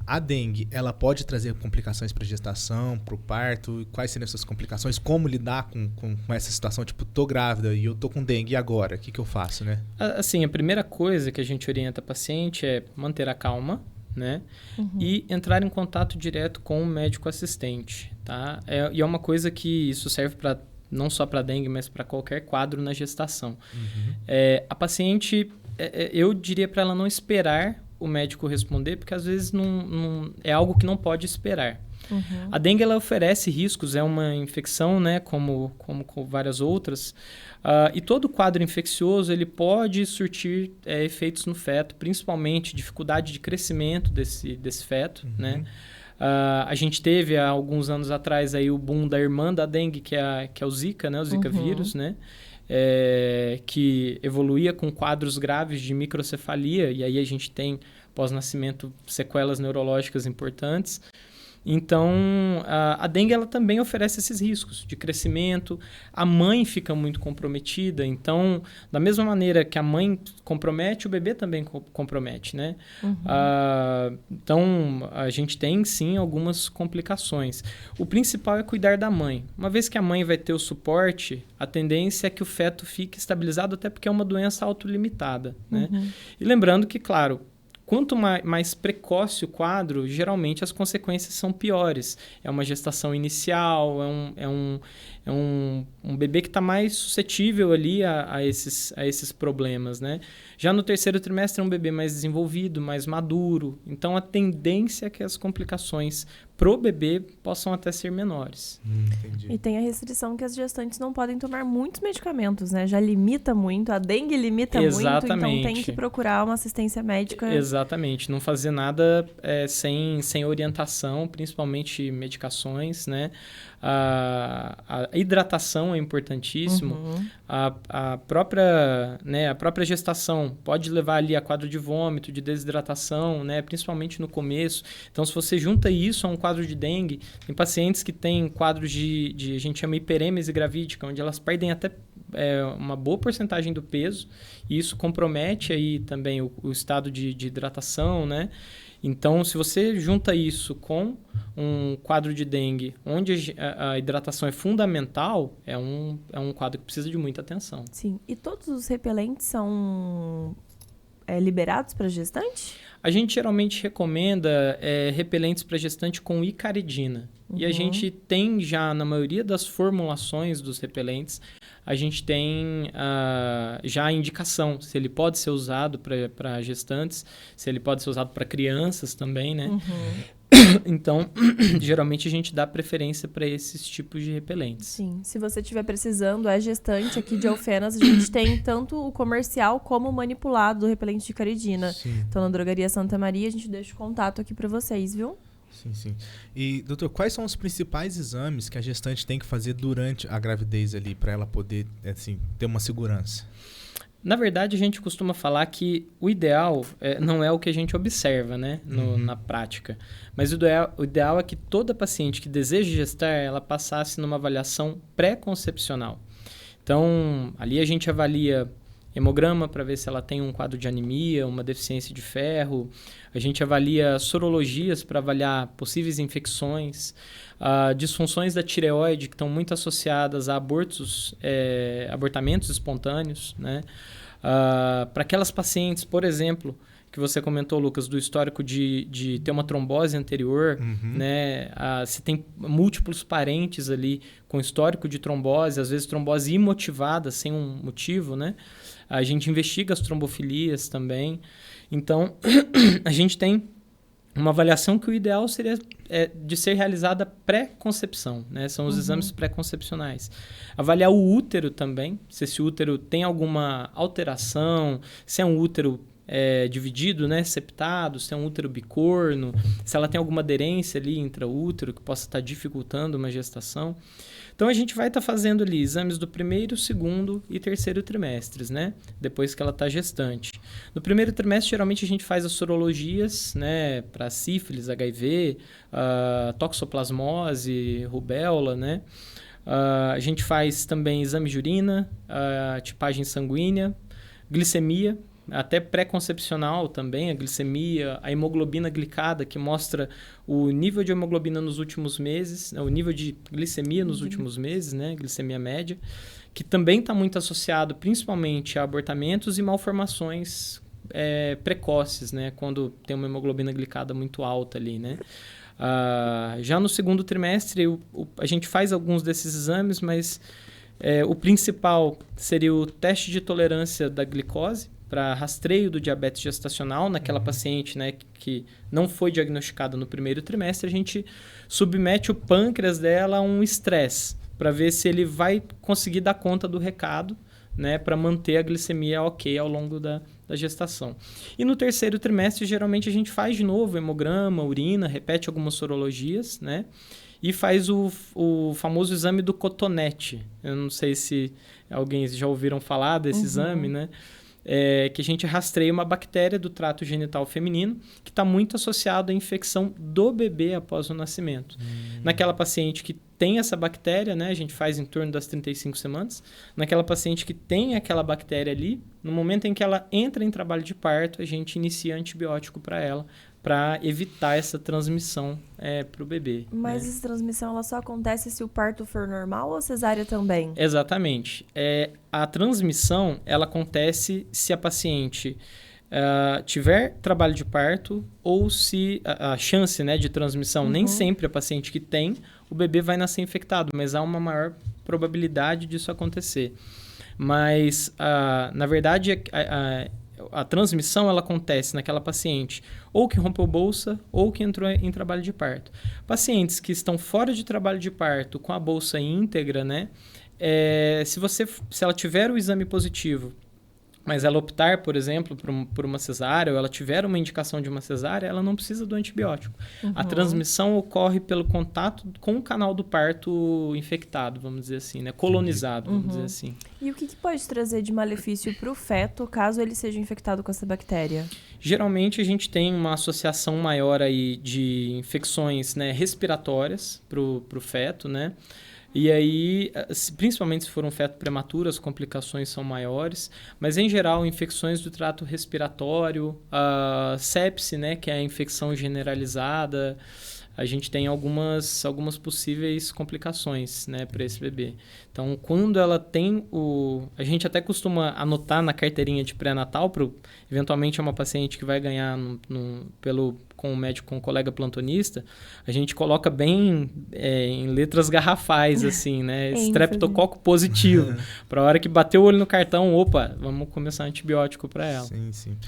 A dengue, ela pode trazer complicações para gestação, para o parto? Quais seriam essas complicações? Como lidar com essa situação? Tipo, tô grávida e eu tô com dengue, e agora? O que eu faço, né? Assim, a primeira coisa que a gente orienta a paciente é manter a calma, né? E entrar em contato direto com o médico assistente, tá? E é uma coisa que isso serve para não só para dengue, mas para qualquer quadro na gestação. A paciente, eu diria para ela não esperar o médico responder, porque às vezes não é algo que não pode esperar. A dengue, ela oferece riscos, é uma infecção, né, como várias outras, e todo quadro infeccioso ele pode surtir efeitos no feto, principalmente dificuldade de crescimento desse feto, né? A gente teve há alguns anos atrás aí o boom da irmã da dengue, que é o Zika, né, o Zika vírus, né? Que evoluía com quadros graves de microcefalia, e aí a gente tem, pós-nascimento, sequelas neurológicas importantes. Então, a dengue ela também oferece esses riscos de crescimento. A mãe fica muito comprometida. Então, da mesma maneira que a mãe compromete, o bebê também compromete, né? Então, a gente tem, sim, algumas complicações. O principal é cuidar da mãe. Uma vez que a mãe vai ter o suporte, a tendência é que o feto fique estabilizado, até porque é uma doença autolimitada, né? E lembrando que, claro, quanto mais precoce o quadro, geralmente as consequências são piores. É uma gestação inicial, é um bebê que está mais suscetível ali a esses problemas, né? Já no terceiro trimestre é um bebê mais desenvolvido, mais maduro. Então, a tendência é que as complicações pro bebê possam até ser menores. Entendi. E tem a restrição que as gestantes não podem tomar muitos medicamentos, né? Já limita muito, a dengue limita muito, então tem que procurar uma assistência médica. Exatamente, não fazer nada sem orientação, principalmente medicações, né? A hidratação é importantíssimo. A própria gestação pode levar ali a quadro de vômito, de desidratação, né? Principalmente no começo. Então, se você junta isso a um quadro de dengue, tem pacientes que têm quadros de a gente chama hiperêmese gravídica, onde elas perdem até uma boa porcentagem do peso, e isso compromete aí também o estado de hidratação, né? Então, se você junta isso com um quadro de dengue, onde a hidratação é fundamental, é um quadro que precisa de muita atenção. Sim. E todos os repelentes são liberados para gestante? A gente geralmente recomenda repelentes para gestante com icaridina. E a gente tem já, na maioria das formulações dos repelentes, a gente tem já a indicação se ele pode ser usado para gestantes, se ele pode ser usado para crianças também, né? Então, geralmente a gente dá preferência para esses tipos de repelentes. Sim, se você estiver precisando, gestante aqui de Alfenas, a gente tem tanto o comercial como o manipulado do repelente de caridina. Sim. Então, na Drogaria Santa Maria, a gente deixa o contato aqui para vocês, viu? Sim. E, doutor, quais são os principais exames que a gestante tem que fazer durante a gravidez ali, para ela poder, assim, ter uma segurança? Na verdade, a gente costuma falar que o ideal não é o que a gente observa, né, na prática. Mas o ideal é que toda paciente que deseja gestar, ela passasse numa avaliação pré-concepcional. Então, ali a gente avalia hemograma para ver se ela tem um quadro de anemia, uma deficiência de ferro. A gente avalia sorologias para avaliar possíveis infecções, disfunções da tireoide que estão muito associadas a abortamentos espontâneos, né? Para aquelas pacientes, por exemplo, que você comentou, Lucas, do histórico de ter uma trombose anterior, né? Se tem múltiplos parentes ali com histórico de trombose, às vezes trombose imotivada, sem um motivo, né? A gente investiga as trombofilias também. Então, a gente tem uma avaliação que o ideal seria de ser realizada pré-concepção, né? São os exames pré-concepcionais. Avaliar o útero também, se esse útero tem alguma alteração, se é um útero dividido, né, septado, se é um útero bicorno, se ela tem alguma aderência ali intraútero que possa estar dificultando uma gestação. Então, a gente vai estar fazendo ali exames do primeiro, segundo e terceiro trimestres, né? Depois que ela está gestante. No primeiro trimestre, geralmente, a gente faz as sorologias, né? Para sífilis, HIV, toxoplasmose, rubéola, né? A gente faz também exame de urina, tipagem sanguínea, glicemia, até pré-concepcional também, a glicemia, a hemoglobina glicada, que mostra o nível de hemoglobina nos últimos meses, o nível de glicemia nos últimos meses, né? Glicemia média, que também está muito associado principalmente a abortamentos e malformações precoces, né? Quando tem uma hemoglobina glicada muito alta ali, né? Já no segundo trimestre, a gente faz alguns desses exames, mas o principal seria o teste de tolerância da glicose para rastreio do diabetes gestacional naquela paciente, né, que não foi diagnosticada no primeiro trimestre. A gente submete o pâncreas dela a um estresse para ver se ele vai conseguir dar conta do recado, né, para manter a glicemia ok ao longo da gestação. E no terceiro trimestre, geralmente, a gente faz de novo hemograma, urina, repete algumas sorologias, né, e faz o famoso exame do cotonete. Eu não sei se alguém já ouviram falar desse exame, né, que a gente rastreia uma bactéria do trato genital feminino que está muito associado à infecção do bebê após o nascimento. Naquela paciente que tem essa bactéria, né, a gente faz em torno das 35 semanas. Naquela paciente que tem aquela bactéria ali, no momento em que ela entra em trabalho de parto, a gente inicia antibiótico para ela, para evitar essa transmissão para o bebê. Mas essa transmissão ela só acontece se o parto for normal ou cesárea também? Exatamente. A transmissão ela acontece se a paciente tiver trabalho de parto ou se a chance, né, de transmissão, nem sempre a paciente que tem, o bebê vai nascer infectado, mas há uma maior probabilidade disso acontecer. Mas, na verdade, a transmissão ela acontece naquela paciente ou que rompeu bolsa ou que entrou em trabalho de parto. Pacientes que estão fora de trabalho de parto com a bolsa íntegra, né, se ela tiver o exame positivo, mas ela optar, por exemplo, por uma cesárea, ou ela tiver uma indicação de uma cesárea, ela não precisa do antibiótico. A transmissão ocorre pelo contato com o canal do parto infectado, vamos dizer assim, né? Colonizado, vamos dizer assim. E o que pode trazer de malefício para o feto caso ele seja infectado com essa bactéria? Geralmente a gente tem uma associação maior aí de infecções, né, respiratórias para o feto, né? E aí, principalmente se for um feto prematuro, as complicações são maiores. Mas, em geral, infecções do trato respiratório, sepse, né, que é a infecção generalizada, a gente tem algumas possíveis complicações, né, para esse bebê. Então, quando ela tem a gente até costuma anotar na carteirinha de pré-natal, eventualmente é uma paciente que vai ganhar com o médico, com o colega plantonista, a gente coloca bem em letras garrafais, assim, né? Streptococo positivo. Para a hora que bater o olho no cartão, opa, vamos começar antibiótico para ela. Sim, sim.